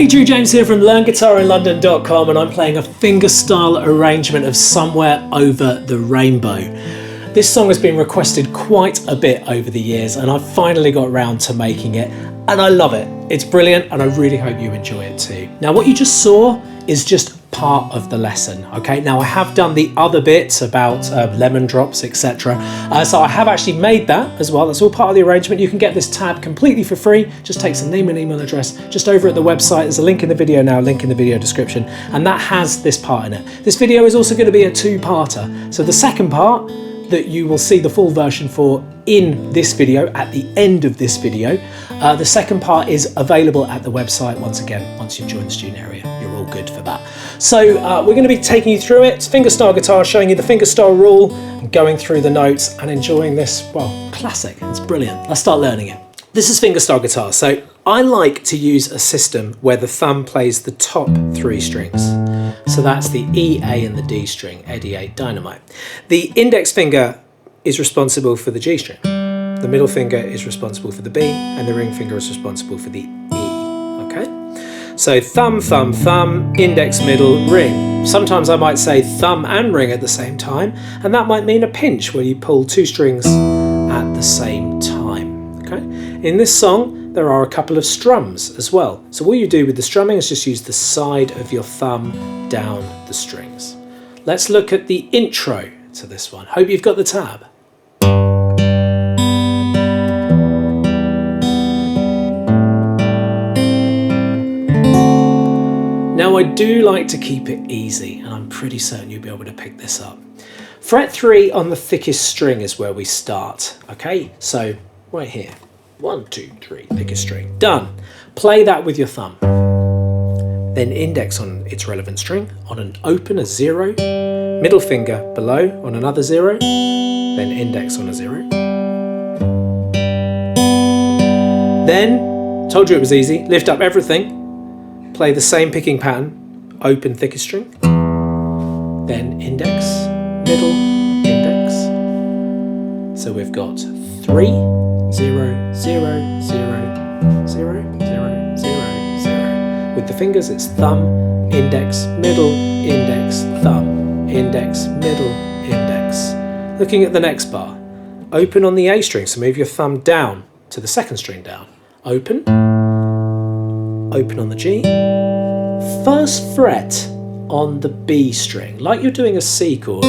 Hey, Drew James here from LearnGuitarInLondon.com, and I'm playing a fingerstyle arrangement of Somewhere Over the Rainbow. This song has been requested quite a bit over the years, and I've finally got around to making it, and I love it. It's brilliant, and I really hope you enjoy it too. Now, what you just saw is just part of the lesson, okay? Now, I have done the other bits about lemon drops, etc. So I have actually made that as well. That's all part of the arrangement. You can get this tab completely for free. Just takes a name and email address just over at the website. There's a link in the video now, a link in the video description, and that has this part in it. This video is also going to be a two-parter. So the second part that you will see the full version for in this video, at the end of this video. The second part is available at the website once again, once you've joined the student area. You're all good for that. So we're going to be taking you through it. It's fingerstyle guitar, showing you the fingerstyle rule, and going through the notes and enjoying this, well, classic. It's brilliant. Let's start learning it. This is fingerstyle guitar. So I like to use a system where the thumb plays the top three strings. So that's the E, A and the D string, EADGBE, Dynamite. The index finger is responsible for the G string. The middle finger is responsible for the B, and the ring finger is responsible for the E, okay? So thumb, thumb, thumb, index, middle, ring. Sometimes I might say thumb and ring at the same time, and that might mean a pinch where you pull two strings at the same time, okay? In this song, there are a couple of strums as well. So all you do with the strumming is just use the side of your thumb down the strings. Let's look at the intro to this one. Hope you've got the tab. Now I do like to keep it easy, and I'm pretty certain you'll be able to pick this up. Fret 3 on the thickest string is where we start, okay? So right here. 1, 2, 3, thickest string. Done. Play that with your thumb. Then index on its relevant string, on an open, a 0. Middle finger below on another 0. Then index on a 0. Then, told you it was easy, lift up everything. Play the same picking pattern, open, thickest string. Then index, middle, index. So we've got 3, 0, 0, 0, 0, 0, 0, 0. With the fingers, it's thumb, index, middle, index, thumb, index, middle, index. Looking at the next bar, open on the A string, so move your thumb down to the second string down. Open, open on the G. First fret on the B string, like you're doing a C chord,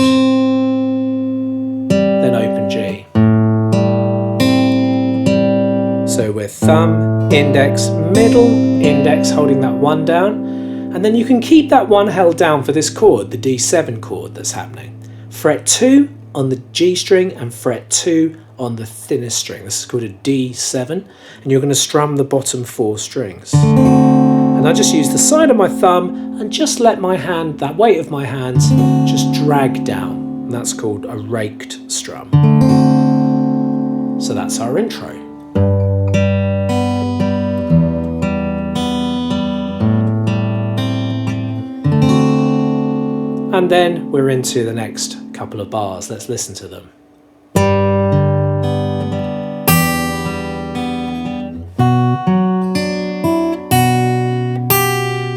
then open G. So we're thumb, index, middle, index, holding that 1 down. And then you can keep that 1 held down for this chord, the D7 chord that's happening. Fret 2 on the G string and fret 2 on the thinnest string. This is called a D7. And you're going to strum the bottom 4 strings. And I just use the side of my thumb and just let my hand, that weight of my hand, just drag down. And that's called a raked strum. So that's our intro. And then we're into the next couple of bars. Let's listen to them.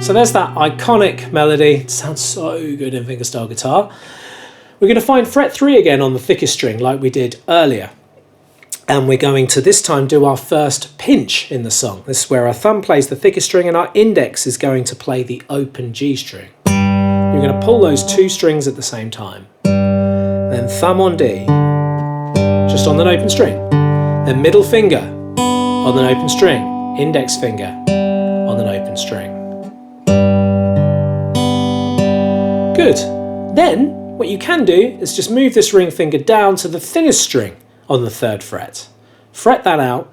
So there's that iconic melody. It sounds so good in fingerstyle guitar. We're going to find fret 3 again on the thickest string like we did earlier. And we're going to this time do our first pinch in the song. This is where our thumb plays the thickest string and our index is going to play the open G string. You're going to pull those 2 strings at the same time. Then thumb on D, just on an open string. Then middle finger on an open string. Index finger on an open string. Good. Then what you can do is just move this ring finger down to the thinnest string on the 3rd fret. Fret that out.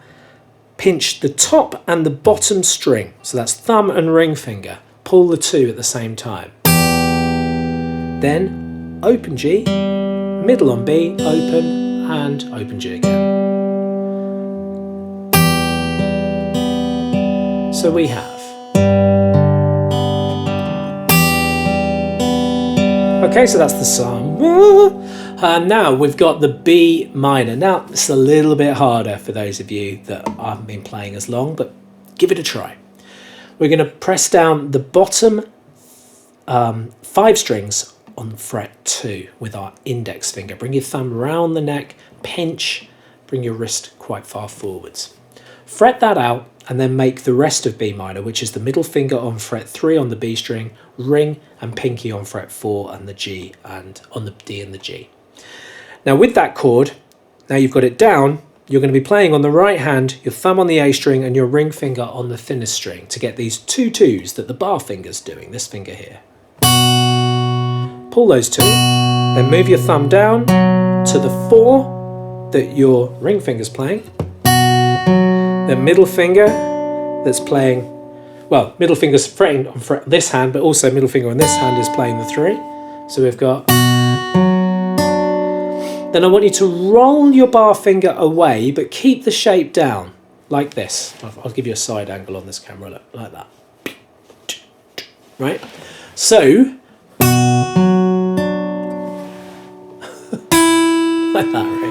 Pinch the top and the bottom string. So that's thumb and ring finger. Pull the 2 at the same time. Then open G, middle on B, open, and open G again. So we have. Okay, so that's the song. And now we've got the B minor. Now, it's a little bit harder for those of you that haven't been playing as long, but give it a try. we're going to press down the bottom 5 strings on fret 2 with our index finger. Bring your thumb around the neck, pinch, bring your wrist quite far forwards. Fret that out and then make the rest of B minor, which is the middle finger on fret 3 on the B string, ring and pinky on fret 4 and the G and on the D and the G. Now with that chord, now you've got it down, you're going to be playing on the right hand, your thumb on the A string and your ring finger on the thinnest string to get these 2 2s that the bar finger's doing, this finger here. Pull those 2, then move your thumb down to the 4 that your ring finger's playing. The middle finger that's playing, well, middle finger's fretting on this hand, but also middle finger on this hand is playing the 3. So we've got. Then I want you to roll your bar finger away, but keep the shape down, like this. I'll give you a side angle on this camera, look, like that. Right? So, like that, right?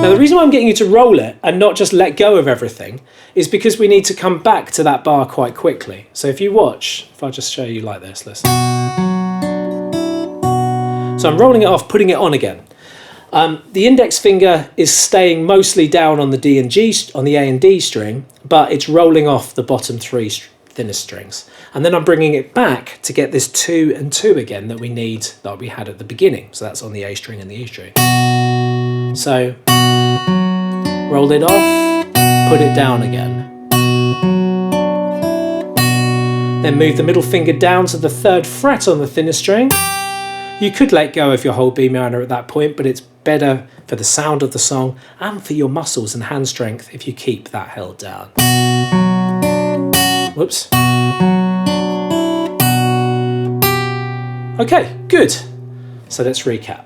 Now the reason why I'm getting you to roll it and not just let go of everything is because we need to come back to that bar quite quickly. So if you watch, if I just show you like this, listen. So I'm rolling it off, putting it on again. The index finger is staying mostly down on the D and G, on the A and D string, but it's rolling off the bottom 3 thinnest strings. And then I'm bringing it back to get this 2 and 2 again that we need, that we had at the beginning. So that's on the A string and the E string. So roll it off, put it down again. Then move the middle finger down to the 3rd fret on the thinnest string. You could let go of your whole B minor at that point, but it's better for the sound of the song and for your muscles and hand strength if you keep that held down. Whoops. Okay, good. So let's recap.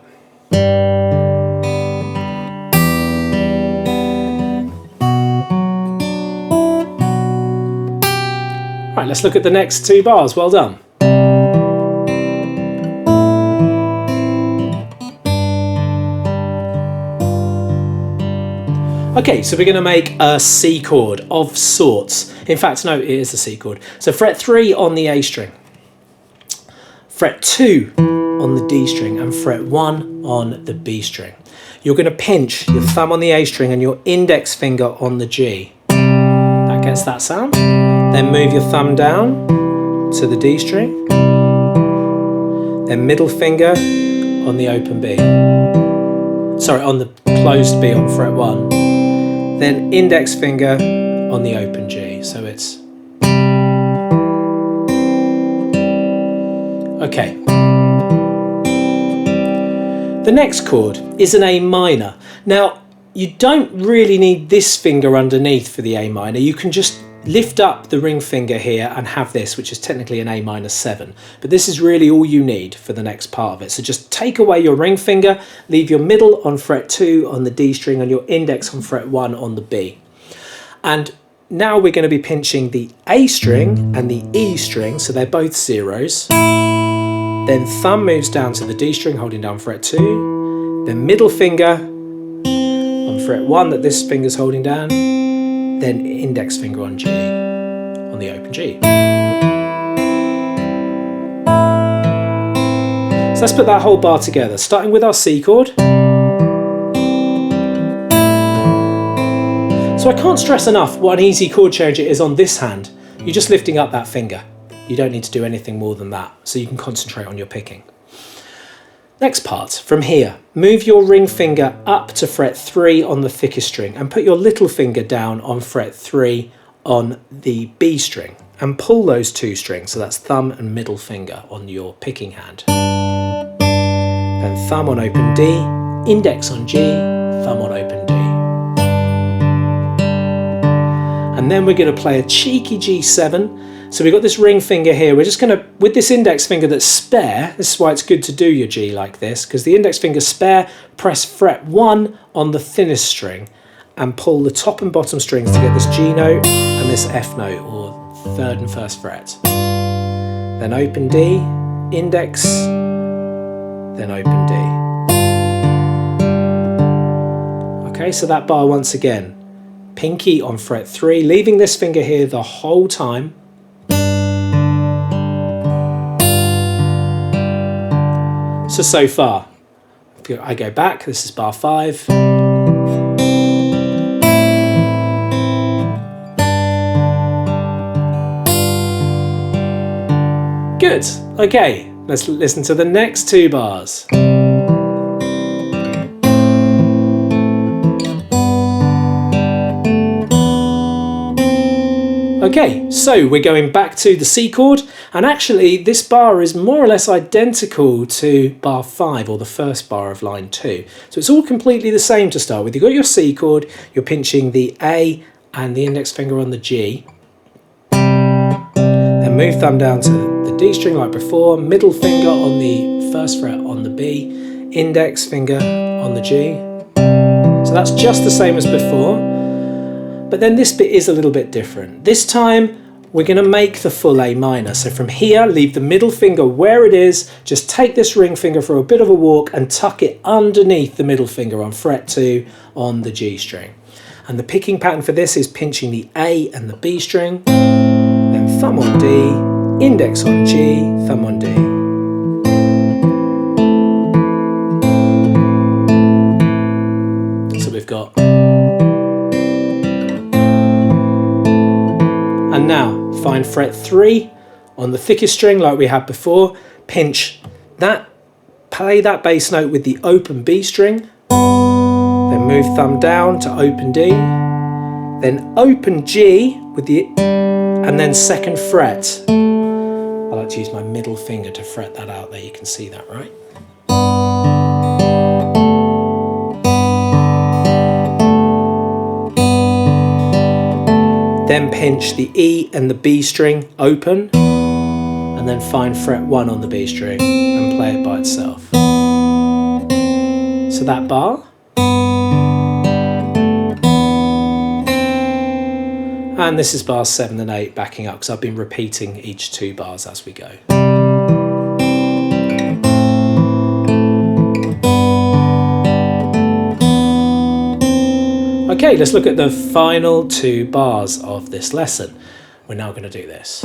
Right, let's look at the next 2 bars. Well done. Okay, so we're going to make a C chord of sorts. In fact, no, it is a C chord. So fret 3 on the A string, fret 2 on the D string, and fret 1 on the B string. You're going to pinch your thumb on the A string and your index finger on the G. That gets that sound. Then move your thumb down to the D string. Then middle finger on the open B. Sorry, on the closed B on fret 1. Then index finger on the open G. So it's. Okay. The next chord is an A minor. Now, you don't really need this finger underneath for the A minor. You can just lift up the ring finger here and have this, which is technically an A minor 7. But this is really all you need for the next part of it. So just take away your ring finger, leave your middle on fret 2 on the D string and your index on fret 1 on the B. And now we're going to be pinching the A string and the E string, so they're both zeros. Then thumb moves down to the D string, holding down fret 2. Then middle finger on fret 1 that this finger's holding down. Then index finger on G, on the open G. So let's put that whole bar together, starting with our C chord. So I can't stress enough what an easy chord change it is on this hand. You're just lifting up that finger. You don't need to do anything more than that, so you can concentrate on your picking. Next part, from here, move your ring finger up to fret 3 on the thickest string and put your little finger down on fret 3 on the B string and pull those 2 strings, so that's thumb and middle finger on your picking hand. Then thumb on open D, index on G, thumb on open D. And then we're going to play a cheeky G7. So we've got this ring finger here. We're just going to, with this index finger that's spare, this is why it's good to do your G like this, because the index finger's spare, press fret 1 on the thinnest string and pull the top and bottom strings to get this G note and this F note, or 3rd and 1st fret. Then open D, index, then open D. Okay, so that bar once again. pinky on fret 3, leaving this finger here the whole time. So far. If I go back, this is bar 5. Good. Okay, let's listen to the next 2 bars. Okay, so we're going back to the C chord, and actually this bar is more or less identical to bar 5, or the first bar of line 2. So it's all completely the same to start with. You've got your C chord, you're pinching the A and the index finger on the G. Then move thumb down to the D string like before, middle finger on the first fret on the B, index finger on the G. So that's just the same as before. But then this bit is a little bit different. This time we're going to make the full A minor. So from here, leave the middle finger where it is, just take this ring finger for a bit of a walk and tuck it underneath the middle finger on fret 2 on the G string. And the picking pattern for this is pinching the A and the B string, then thumb on D, index on G, thumb on D. So we've got... And now, find fret 3 on the thickest string like we had before, pinch that, play that bass note with the open B string, then move thumb down to open D, then open G with the, and then 2nd fret. I like to use my middle finger to fret that out there, you can see that, right? Then pinch the E and the B string open, and then find fret 1 on the B string and play it by itself. So that bar. And this is bars 7 and 8 backing up, because I've been repeating each 2 bars as we go. Okay, let's look at the final 2 bars of this lesson. We're now going to do this.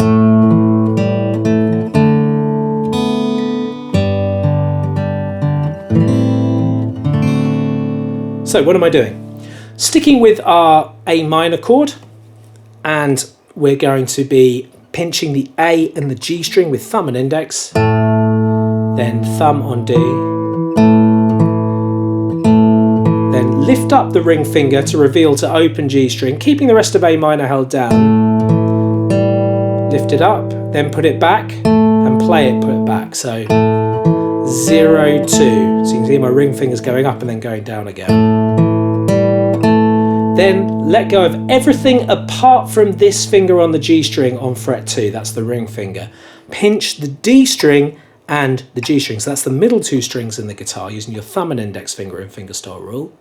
So what am I doing? Sticking with our A minor chord, and we're going to be pinching the A and the G string with thumb and index, then thumb on D, then lift up the ring finger to reveal to open G string, keeping the rest of A minor held down. Lift it up, then put it back and play it, put it back. So 0, 2. So you can see my ring fingers going up and then going down again. Then let go of everything apart from this finger on the G string on fret 2, that's the ring finger. Pinch the D string and the G string, so that's the middle 2 strings in the guitar, using your thumb and index finger in fingerstyle rule.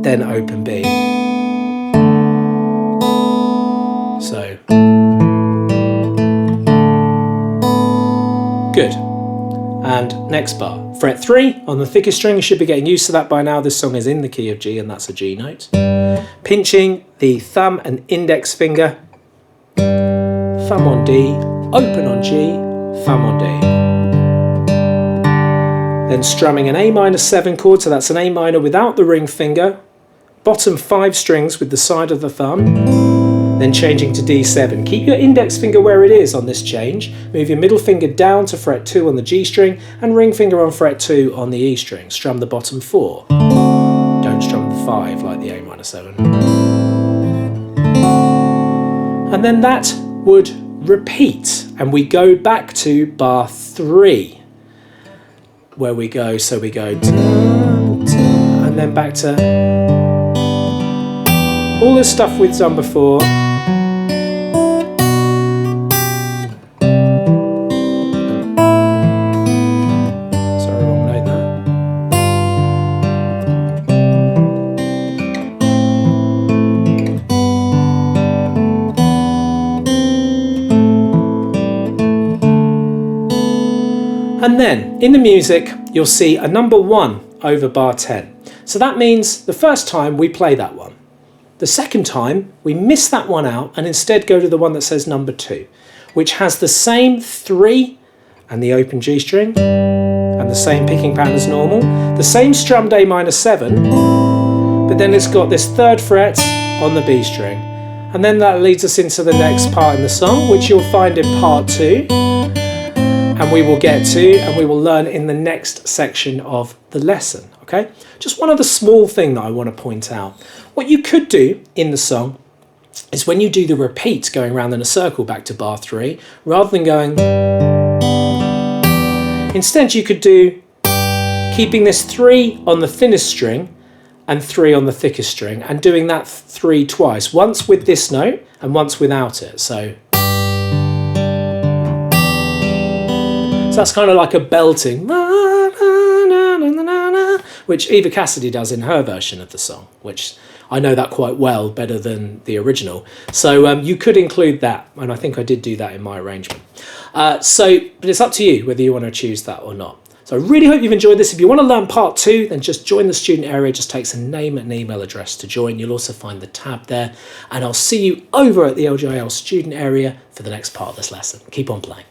Then open B. So, good. And next bar, fret 3 on the thickest string. You should be getting used to that by now. This song is in the key of G, and that's a G note. Pinching the thumb and index finger, thumb on D, open on G, thumb on D. Then strumming an A minor 7 chord, so that's an A minor without the ring finger, bottom 5 strings with the side of the thumb, then changing to D7. Keep your index finger where it is on this change. Move your middle finger down to fret 2 on the G string and ring finger on fret 2 on the E string. Strum the bottom 4. Don't strum the 5 like the A minor 7. And then that would repeat, and we go back to bar 3 where we go, so we go and then back to all this stuff we've done before. Sorry, wrong note there. And then in the music, you'll see a number 1 over bar 10. So that means the first time we play that one. The second time, we miss that one out and instead go to the one that says number 2, which has the same 3 and the open G string, and the same picking pattern as normal, the same strummed A minor 7, but then it's got this 3rd fret on the B string. And then that leads us into the next part in the song, which you'll find in part 2, and we will get to, and we will learn in the next section of the lesson, okay? Just one other small thing that I want to point out. What you could do in the song is when you do the repeat going around in a circle back to bar 3, rather than going, instead you could do keeping this 3 on the thinnest string and 3 on the thickest string, and doing that 3 twice, once with this note and once without it. So that's kind of like a belting, which Eva Cassidy does in her version of the song, which I know that quite well, better than the original. So you could include that, and I think I did do that in my arrangement. But it's up to you whether you want to choose that or not. So I really hope you've enjoyed this. If you want to learn part 2, then just join the student area. It just takes a name and an email address to join. You'll also find the tab there. And I'll see you over at the LGIL student area for the next part of this lesson. Keep on playing.